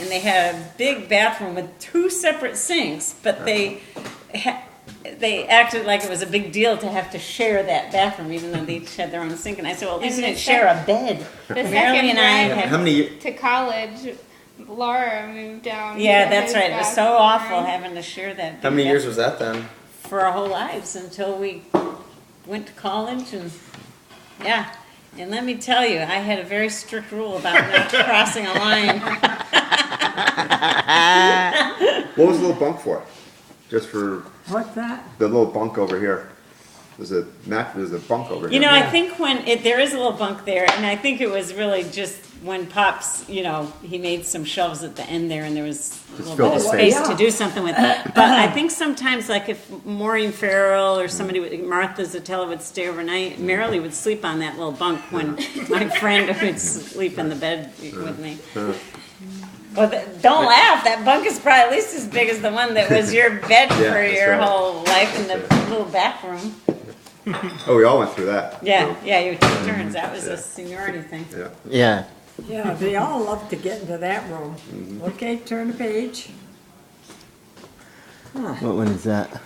and they had a big bathroom with 2 separate sinks, but they acted like it was a big deal to have to share that bathroom, even though they each had their own sink. And I said, well, at least they didn't share a bed. The Marilyn second and I Brent had. How many? to college, Laura moved down. Yeah, to that's his right. It was so bathroom. awful having to share that. How big many years bathroom was that then? for our whole lives until we went to college and yeah. And let me tell you, I had a very strict rule about not crossing a line. What was the little bunk for? Just for What's that? the little bunk over here. There's a bunk over You here. know, I think there is a little bunk there, and I think it was really just when Pops, you know, he made some shelves at the end there, and there was a little fill bit of the space space. to do something with. But I think sometimes, like if Maureen Farrell or somebody, Martha Zatella would stay overnight, Marilee would sleep on that little bunk when my friend would sleep in the bed with me. Well, don't laugh. That bunk is probably at least as big as the one that was your bed Yeah, for that's your right. whole life in the little back room. Oh, we all went through that. Yeah, yeah, you took turns. That was a seniority thing. Yeah. Yeah. Yeah, they all love to get into that room. Okay, turn the page. What one is that?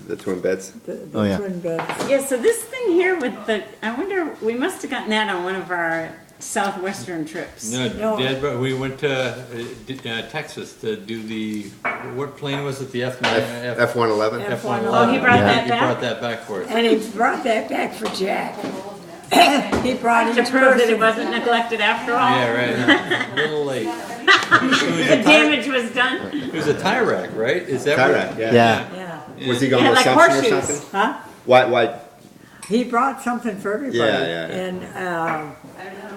The twin beds. The Oh, yeah. twin beds. Yeah, so this thing here with I wonder, we must have gotten that on one of our southwestern trips. No. No, Dad, we went to Texas to do what plane was it? The F-111? F-111. F-111. Oh, he brought Yeah. that He back brought that back for us. And he brought that back for Jack. He brought to each prove that it person. wasn't neglected after all. Yeah, right. A little late. The damage was done. It was a tie rack, right? Is that Tyrant, yeah. Yeah. Yeah, Was he It going had to like Assumption or horseshoes. something? huh? Why? He brought something for everybody. Yeah. And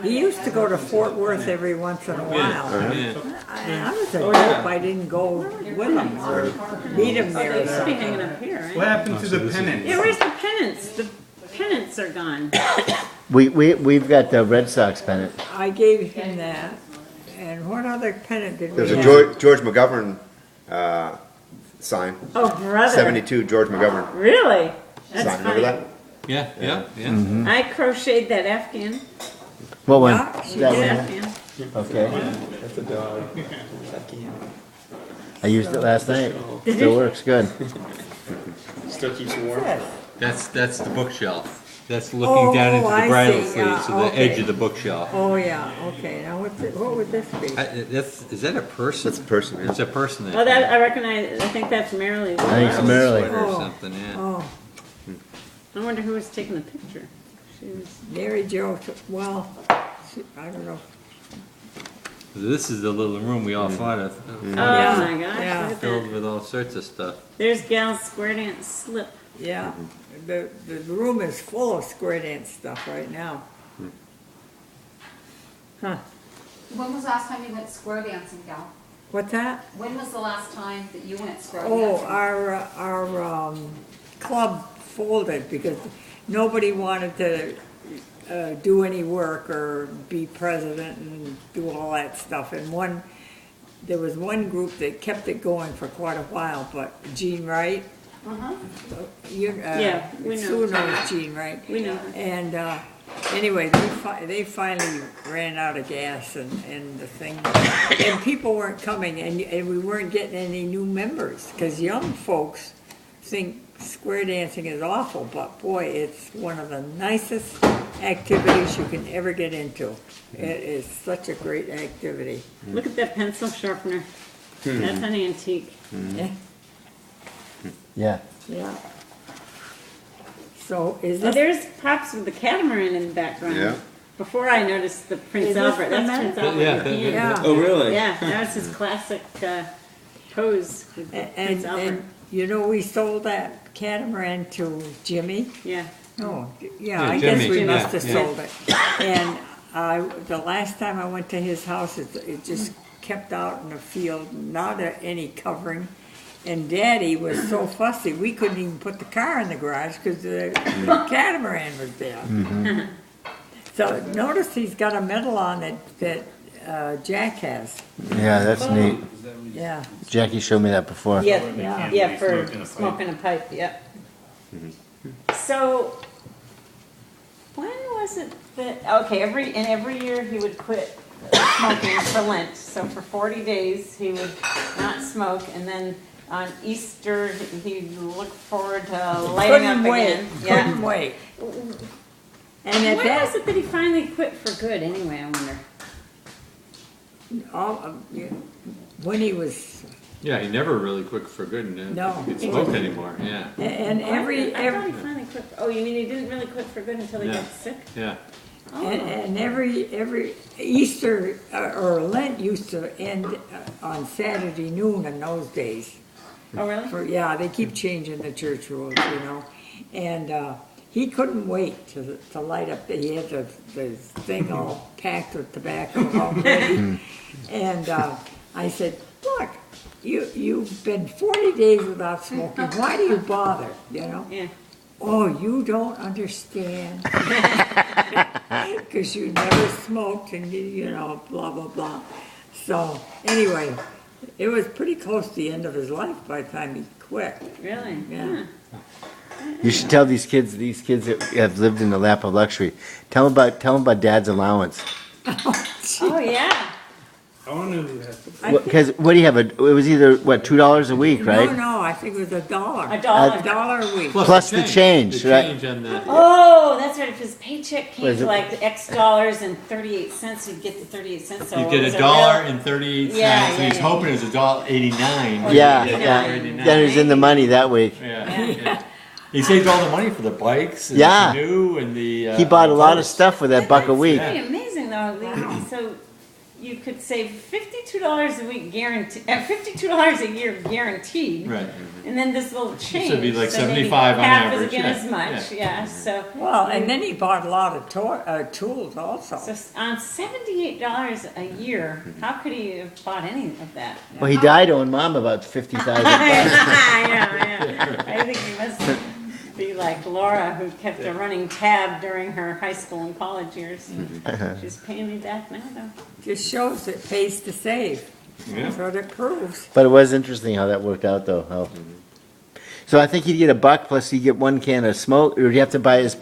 he used to go to Fort Worth every once in a while. Yeah. I was a dope. I didn't go with him or meet him there. They or should be hanging something. up here, What right? happened to the pennants? Yeah, where's the pennants? The pennants are gone. We've got the Red Sox pennant. I gave him that. And what other pennant did we There's a have? George McGovern sign. Oh, brother. 72 George McGovern Really? That's sign. funny. Remember that? Yeah. I crocheted that Afghan. What one? Yeah, she That did. one? Afghan. Okay. That's a dog. I used it last night. Still works good. Still keeps you warm. That's the bookshelf. That's looking down into I the bridal see. suite, so the Okay. edge of the bookshelf. Oh, yeah, okay. Now, what would this be? Is that a person? That's a person, yeah. It's a person. Oh, that I recognize. I think that's Marilee. I think it's Marilee. Sweater or Oh. something, yeah. Oh, I wonder who was taking the picture. She was. Mary Jo, well, I don't know. This is the little room we all fought of, Oh Yeah, my gosh! yeah. Look at filled that. with all sorts of stuff. There's Gal's square dance slip. Yeah, the room is full of square dance stuff right now. Huh, When was the last time you went square dancing, Gal? what's that? When was the last time that you went square Oh, dancing? our club folded because nobody wanted to do any work or be president and do all that stuff. And there was one group that kept it going for quite a while, but Jean Wright, Uh-huh. Yeah, we know. Sue knows Jean Wright. We know. And anyway, they finally ran out of gas and the thing, and people weren't coming, and we weren't getting any new members because young folks think square dancing is awful, but boy, it's one of the nicest activities you can ever get into. It is such a great activity. Look at that pencil sharpener. That's an antique. Yeah. Yeah. Yeah. So is Oh, this? there's Pops with the catamaran in the background. Yeah. Before I noticed the Prince Is this Albert. the That's man? Prince Albert. Yeah, at the end. Yeah. Oh, really? Yeah, that was his classic pose with Prince And Albert. you know, we sold that catamaran to Jimmy. Yeah. Oh, yeah, Yeah, I guess Jimmy, we yeah, must have yeah. sold it. And the last time I went to his house, it just kept out in the field, not any covering. And Daddy was so fussy, we couldn't even put the car in the garage because the catamaran was there. So notice he's got a medal on it that Jack has. Yeah, that's neat. Yeah. Jackie showed me that before. Yeah, yeah, for smoking a pipe, yep. So, when was it that, okay, every year he would quit smoking for Lent. So for 40 days, he would not smoke, and then on Easter, he'd look forward to lighting up again. Couldn't wait. And at When that, was it that he finally quit for good, anyway, I wonder? when he was, Yeah, he never really quit for good and No. smoked anymore, yeah. and I thought he finally quit. Oh, you mean he didn't really quit for good until he Yeah. got sick? Yeah. Oh. and every Easter or Lent used to end on Saturday noon in those days. Oh, really? Yeah, they keep changing the church rules, you know. And he couldn't wait to light up. He had the thing all packed with tobacco already. And I said, look, you've been 40 days without smoking. Why do you bother, you know? Yeah. Oh, you don't understand. Because you never smoked and you know, blah, blah, blah. So anyway, it was pretty close to the end of his life by the time he quit. Really? Yeah. You should tell these kids that have lived in the lap of luxury. Tell them about Dad's allowance. Oh, yeah. I wonder who had Because what do you have? It was either $2 a week, right? No, I think it was $1. $1. $1 a week. Plus the change, the right? change on the, Oh, that's right. If his paycheck came Was to it- like X dollars and 38 cents, he'd get the 38 cents. So you it get was a a dollar real- and 38 Yeah, cents, and he's yeah. hoping it's $1.89. Yeah, $1.89. yeah. Then he's in the money that week. Yeah, yeah. He saved all the money for the bikes and Yeah. the canoe and the. He bought a lot of boats. stuff with that buck a week. Pretty amazing, though. So you could save $52 a week guaranteed, $52 a year guaranteed. Right. And then this little change. So it'd be like so maybe 75 on half average, again yeah, as much, yeah. So, Well, and then he bought a lot of tools also. so on $78 a year, how could he have bought any of that? Well, he died owing Mom about $50,000. Yeah. I think he must be like Laura, who kept a running tab during her high school and college years. She's paying me back now, though. Just shows it pays to save. Yeah. That's what it proves. But it was interesting how that worked out, though. How... So I think he'd get $1 plus he'd get 1 can of smoke, or do you have to buy his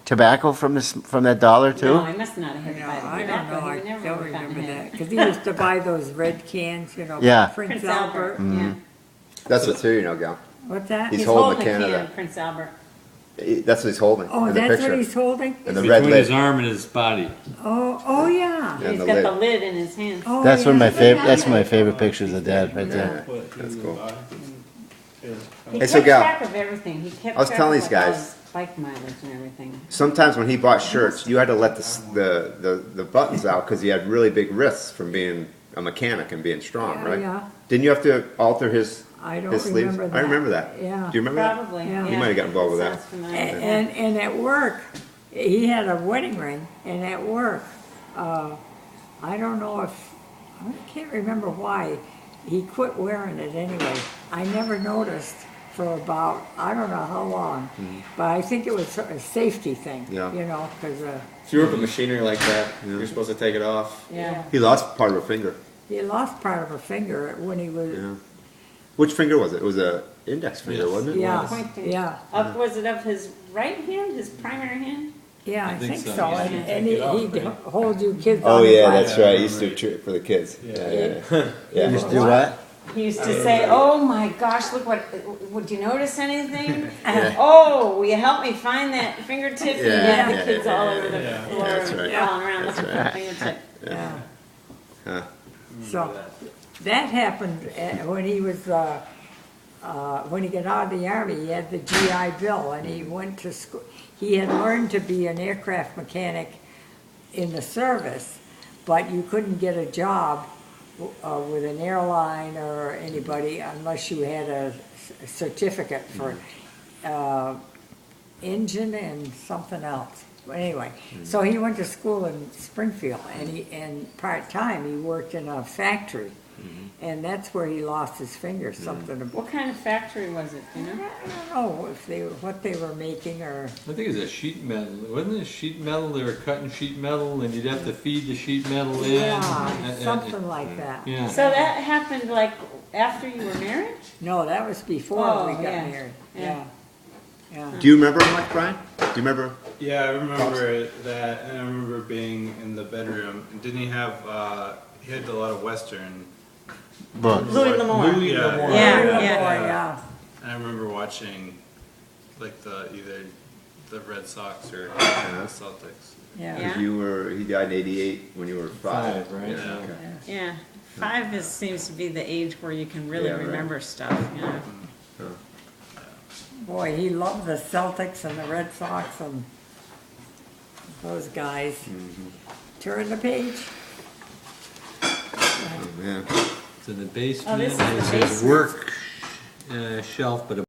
tobacco from that dollar too? No, I must not have had You to know, buy the I don't tobacco. know, He I would never don't would have gotten remember it. that. Because he used to buy those red cans, you know, Yeah. Prince Prince Albert. Albert, yeah. That's what's here, you know, Gal. What's that? He's He's holding holding a a can of can that. of Prince Albert. That's what he's holding Oh, in the that's picture. what he's holding? And the red Between his lid. arm and his body. Oh, yeah. Yeah, He's the got lid. the lid in his hand. Oh, That's one of yeah. my favorite. That's one of my favorite pictures of Dad right there. what he That's would cool. buy. Yeah. He Hey, so kept Gal, track of everything. He kept I was track telling of these guys- all his bike mileage and everything. Sometimes when he bought shirts, you had to let the buttons out because he had really big wrists from being a mechanic and being strong, Yeah, right? yeah. Didn't you have to alter his I don't his sleeves? remember that. I remember that. Yeah. Do you remember that? Probably, Yeah. yeah. You might have got involved with that. Sounds familiar. And at work, he had a wedding ring, and at work, I don't know if, I can't remember why, he quit wearing it anyway. I never noticed for about, I don't know how long, but I think it was a safety thing, Yeah. you know, because If you work with machinery like that, you're supposed to take it off. Yeah. He lost part of a finger. he lost part of a finger when he was, Yeah. Which finger was it? It was a index finger, Yes. wasn't it? yeah, Pointing. yeah, Up, was it of his right hand, his primary hand? yeah, I think so. yeah. And he'd hold you kids Oh on his yeah, lap. that's right. He used to do it for the kids. Yeah. You used to do what? He used to say, "Oh my gosh, look what! Would you notice anything? Oh, will you help me find that fingertip?" And Yeah, the yeah, kids all over the yeah. floor, That's right. crawling around That's looking for the fingertip. Yeah. Huh. So that happened when he was, when he got out of the army, he had the GI Bill and he went to school. He had learned to be an aircraft mechanic in the service, but you couldn't get a job with an airline or anybody unless you had a certificate for engine and something else. But anyway, so he went to school in Springfield, and part-time, he worked in a factory. And that's where he lost his finger, something about, What kind of factory was it? You know? I don't know if what they were making, or, I think it was a sheet metal. Wasn't it sheet metal? They were cutting sheet metal and you'd have to feed the sheet metal in. yeah, something like that. Yeah. So that happened like after you were married? No, that was before Oh, we got yeah, married, yeah. Yeah. Do you remember much, Brian? Do you remember? Yeah, I remember that, and I remember being in the bedroom. And didn't he have? He had a lot of Western. Books. Louis L'Amour. Louis Yeah. L'Amour. Yeah, Boy, yeah. yeah. And I remember watching, like either the Red Sox or the Celtics. Yeah. Yeah. He died in '88 when you were 5. 5, right? Yeah. Okay. Yeah, 5 seems to be the age where you can really Yeah, right. remember stuff, you know? Boy, he loved the Celtics and the Red Sox and those guys. Turn the page. Oh, man. It's in the basement. Oh, this is the It's his basement. work shelf, but